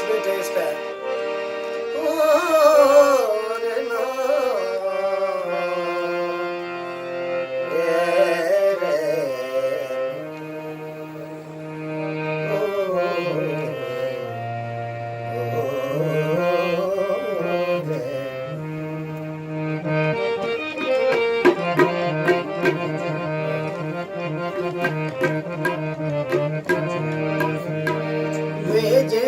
me taste that. Oh, no. Yeah, भेजे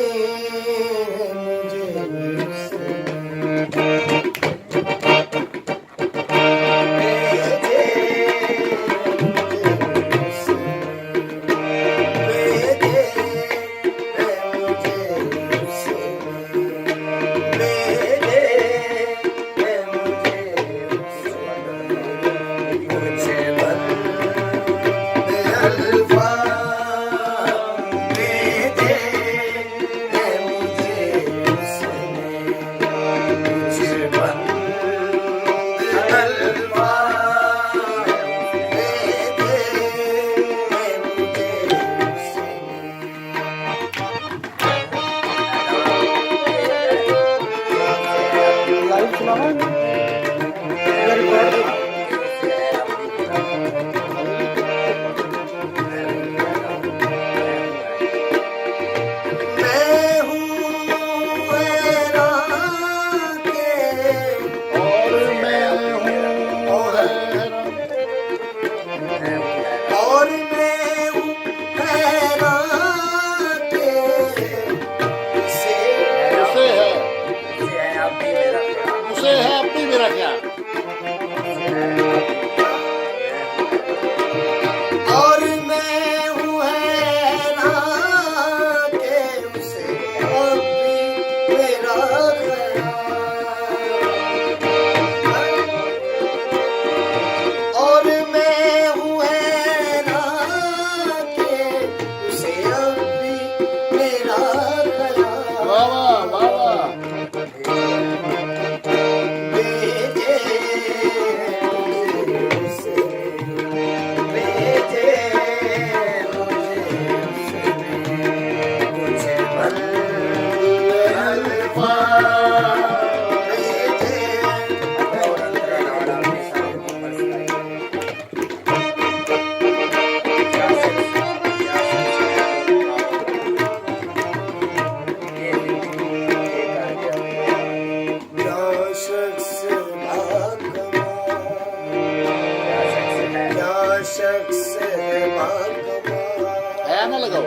मुझे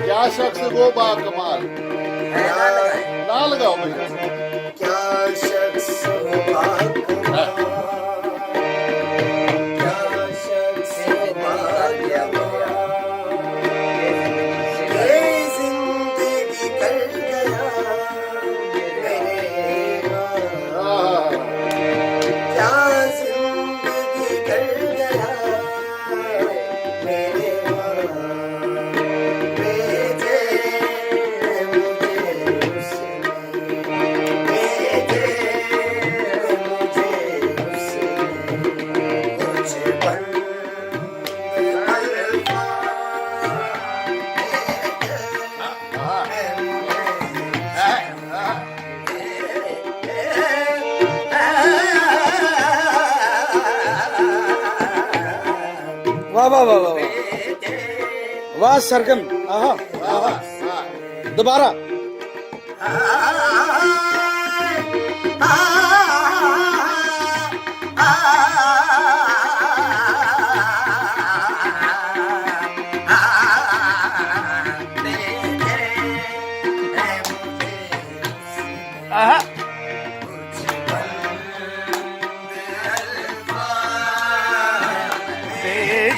क्या शख्स वो बाकमाल ना लगाओ भैया क्या शख्स वो बाकमाल क्या शख्स वो बाकमाल ये जिंदगी कर गया मेरे क्या जिंदगी कर गया मेरे वाह वाह वाह वाह वाह सरगम आहा आहा दोबारा आहा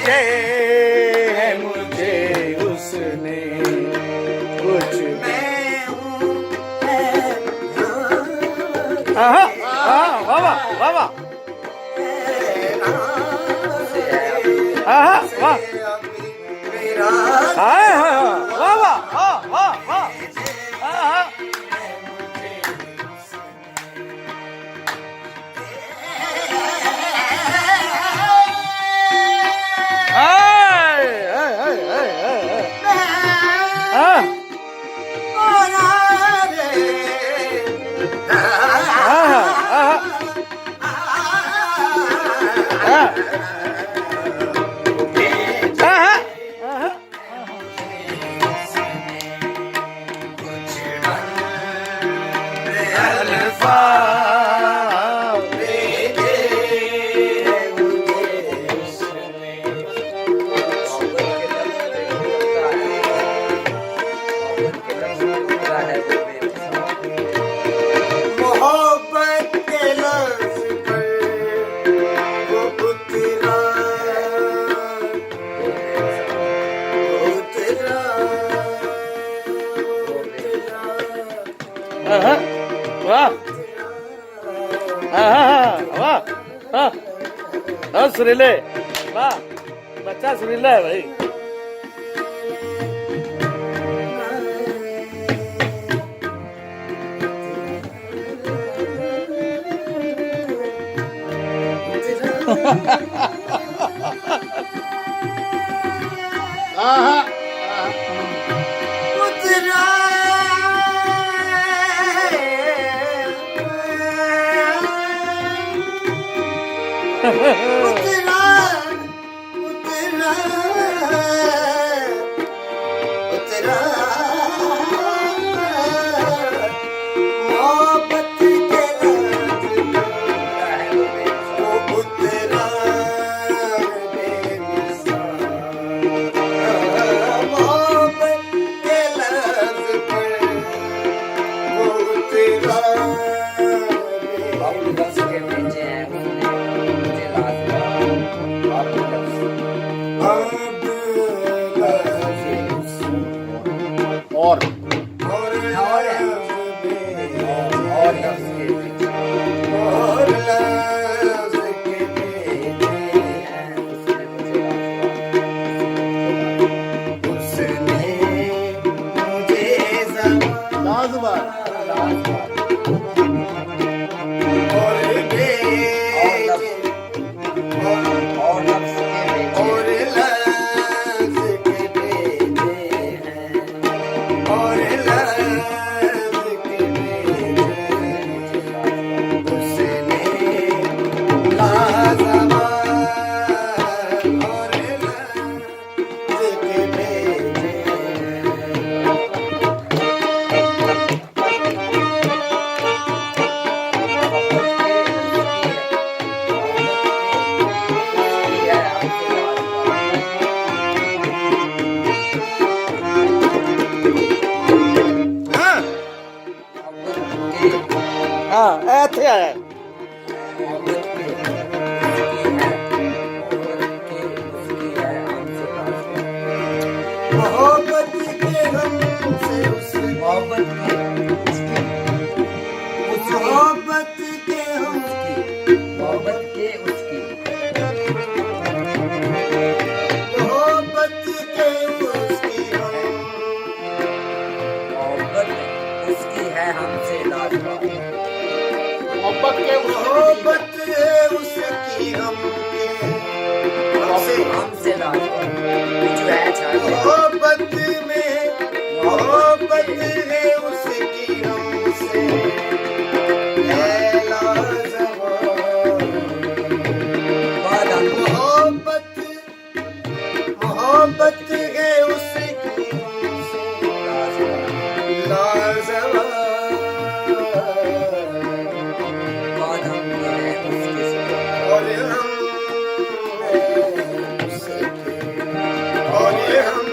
है मुझे उसने कुछ वाह वाह वाह वाह वाह वाह वाह वाह वाह Oh, सुरीले वाह बच्चा सुरीला है भाई आहा उतरा उतरा उतरा उतरा मोहब्बत के वो उतरा बेमिसाल मोहब्बत के लफ्ज़ पर वो उतरा बाबू लफ्ज़ के भेजे हैं मुझे लाजवाब बाबू लफ्ज़ और और लफ्ज़ के भेजे हैं उसने मुझे लाजवाब लाजवाब और लफ्ज़ के भेजे हाँ ऐसे आया मोहब्बत के हमसे उसकी मोहब्बत मोहब्बत के हम मोहब्बत के उसकी मोहब्बत के उसकी हम मोहब्बत उसकी है हमसे लाजवाब मोहब्बत के मोहब्बत है उसकी हम हमसे लाजवाब जो है छाते मोहब्बत में मोहब्बत है उसकी हमसे है लाजवाब बादल मोहब्बत मोहब्बत है उसकी हमसे लाजवाब बादल है उसके सिवा और हम और हम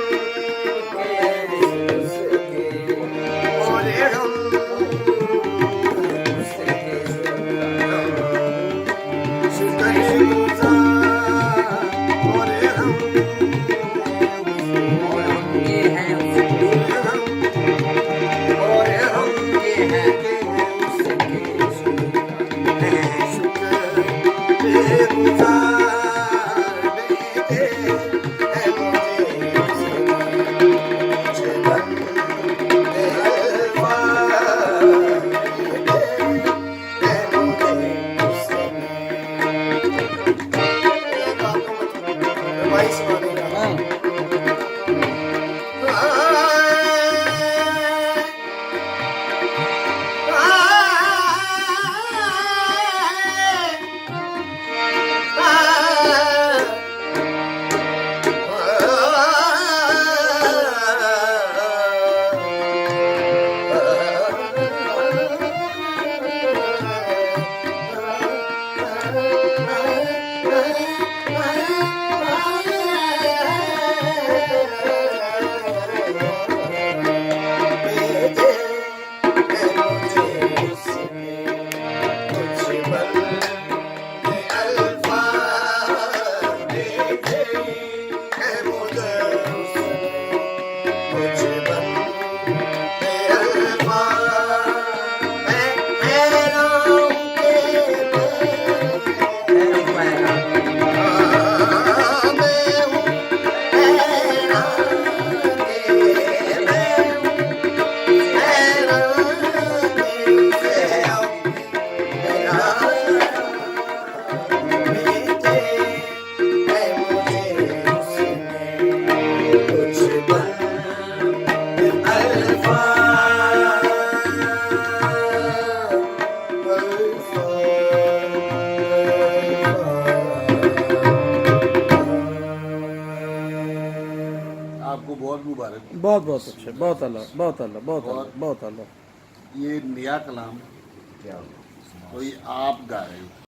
बहुत बहुत अच्छा, बहुत अल्लाह, बहुत अल्लाह, बहुत अल्लाह, बहुत अल्लाह। ये नया कलाम कोई आप गा रहे हो